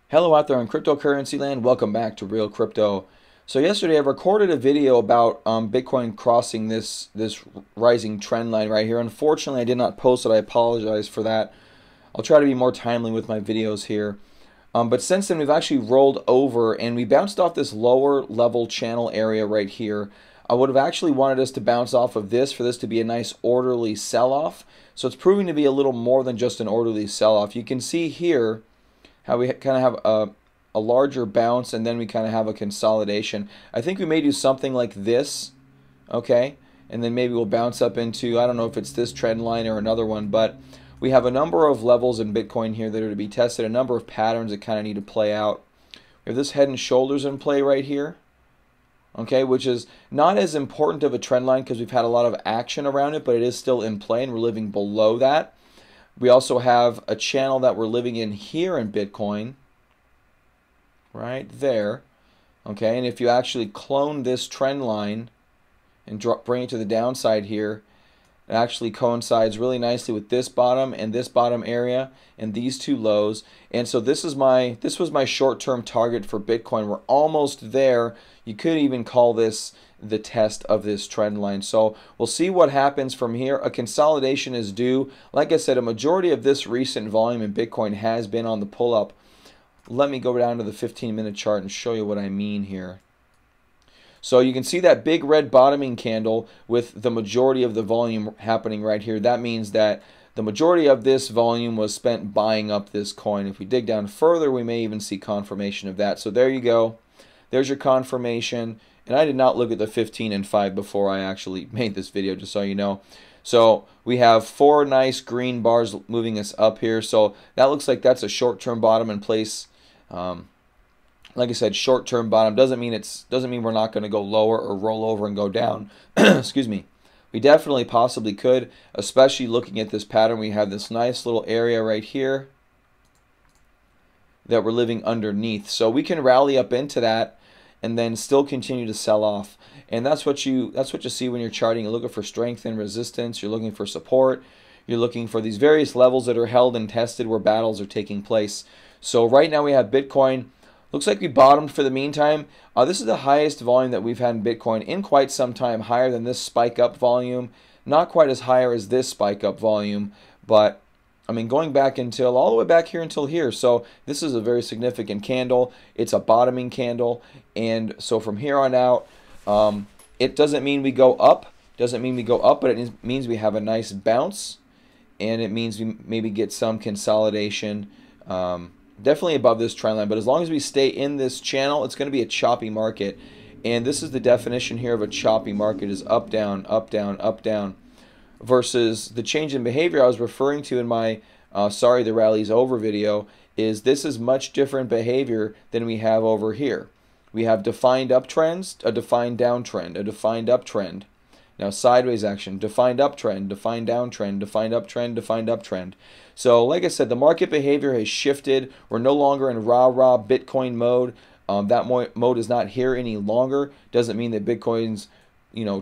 Hello out there in cryptocurrency land. Welcome back to Real Crypto. So yesterday I recorded a video about Bitcoin crossing this rising trend line right here. Unfortunately, I did not post it. I apologize for that. I'll try to be more timely with my videos here. But since then, we've actually rolled over and we bounced off this lower level channel area right here. I would have actually wanted us to bounce off of this for this to be a nice orderly sell-off. So it's proving to be a little more than just an orderly sell-off. You can see here how we kind of have a larger bounce and then we kind of have a consolidation. I think we may do something like this, okay? And then maybe we'll bounce up into, I don't know if it's this trend line or another one, but we have a number of levels in Bitcoin here that are to be tested, a number of patterns that kind of need to play out. We have this head and shoulders in play right here, okay, which is not as important of a trend line because we've had a lot of action around it, but it is still in play and we're living below that. We also have a channel that we're living in here in Bitcoin, right there, okay? And if you actually clone this trend line and bring it to the downside here, it actually coincides really nicely with this bottom and this bottom area and these two lows. And so this was my short-term target for Bitcoin. We're almost there. You could even call this the test of this trend line. So we'll see what happens from here. A consolidation is due. Like I said, a majority of this recent volume in Bitcoin has been on the pull-up. Let me go down to the 15-minute chart and show you what I mean here. So you can see that big red bottoming candle with the majority of the volume happening right here. That means that the majority of this volume was spent buying up this coin. If we dig down further, we may even see confirmation of that. So there you go. There's your confirmation. And I did not look at the 15 and 5 before I actually made this video, just so you know. So we have four nice green bars moving us up here. So that looks like that's a short-term bottom in place. Like I said, short-term bottom doesn't mean we're not going to go lower or roll over and go down. Excuse me. We definitely possibly could, especially looking at this pattern. We have this nice little area right here that we're living underneath. So we can rally up into that and then still continue to sell off. And that's what you see when you're charting. You're looking for strength and resistance. You're looking for support. You're looking for these various levels that are held and tested where battles are taking place. So right now we have Bitcoin. Looks like we bottomed for the meantime. This is the highest volume that we've had in Bitcoin in quite some time, higher than this spike up volume. Not quite as higher as this spike up volume, but I mean going back until all the way back here until here. So this is a very significant candle. It's a bottoming candle, and so from here on out, it doesn't mean we go up. Doesn't mean we go up, but it means we have a nice bounce, and it means we maybe get some consolidation. Definitely above this trend line, but as long as we stay in this channel, it's going to be a choppy market. And this is the definition here of a choppy market, is up, down, up, down, up, down, versus the change in behavior I was referring to in my sorry the rally's over video. Is this is much different behavior than we have over here. We have defined uptrends, a defined downtrend, a defined uptrend. Now sideways action, defined uptrend, defined downtrend, defined uptrend, defined uptrend. So like I said, the market behavior has shifted. We're no longer in rah-rah Bitcoin mode. That mode is not here any longer. Doesn't mean that Bitcoin's,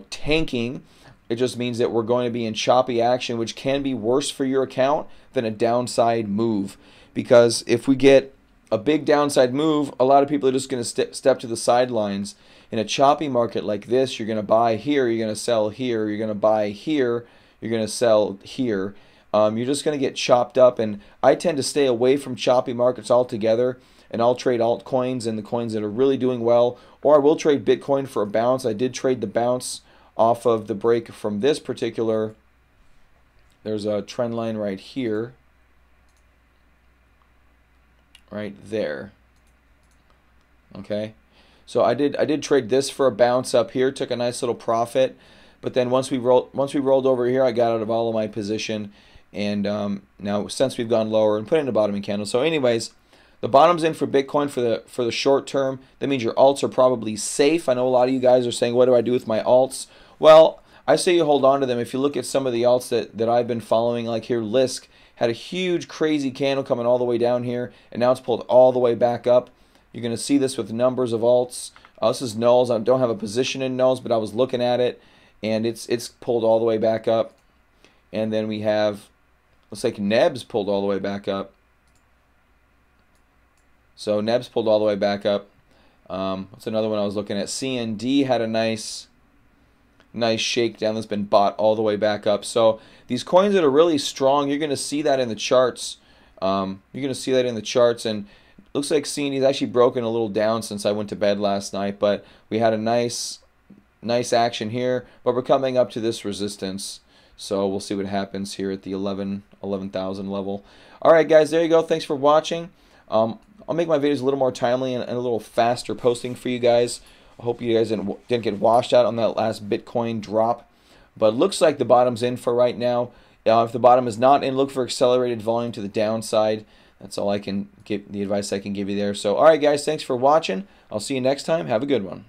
tanking. It just means that we're going to be in choppy action, which can be worse for your account than a downside move. Because if we get a big downside move, a lot of people are just going to step to the sidelines. In a choppy market like this, you're going to buy here, you're going to sell here, you're going to buy here, you're going to sell here. You're just going to get chopped up, and I tend to stay away from choppy markets altogether, and I'll trade altcoins and the coins that are really doing well, or I will trade Bitcoin for a bounce. I did trade the bounce off of the break from this particular, there's a trend line right here, right there, okay? So I did trade this for a bounce up here, took a nice little profit, but then once we rolled over here, I got out of all of my position, and now since we've gone lower and put in a bottoming candle. So anyways, the bottom's in for Bitcoin for the short term. That means your alts are probably safe. I know a lot of you guys are saying, what do I do with my alts? Well, I say you hold on to them. If you look at some of the alts that I've been following, like here, Lisk had a huge crazy candle coming all the way down here, and now it's pulled all the way back up. You're going to see this with numbers of alts. This is nulls. I don't have a position in nulls, but I was looking at it, and it's pulled all the way back up. And then we have, looks like Neb's pulled all the way back up. So Neb's pulled all the way back up. What's another one I was looking at? CND had a nice shakedown that's been bought all the way back up. So these coins that are really strong, you're going to see that in the charts. And it looks like CND's actually broken a little down since I went to bed last night, but we had a nice action here, but we're coming up to this resistance. So we'll see what happens here at the 11,000 level. All right, guys, there you go. Thanks for watching. I'll make my videos a little more timely and a little faster posting for you guys. I hope you guys didn't get washed out on that last Bitcoin drop. But it looks like the bottom's in for right now. If the bottom is not in, look for accelerated volume to the downside. That's all I can give, the advice I can give you there. So, all right, guys, thanks for watching. I'll see you next time. Have a good one.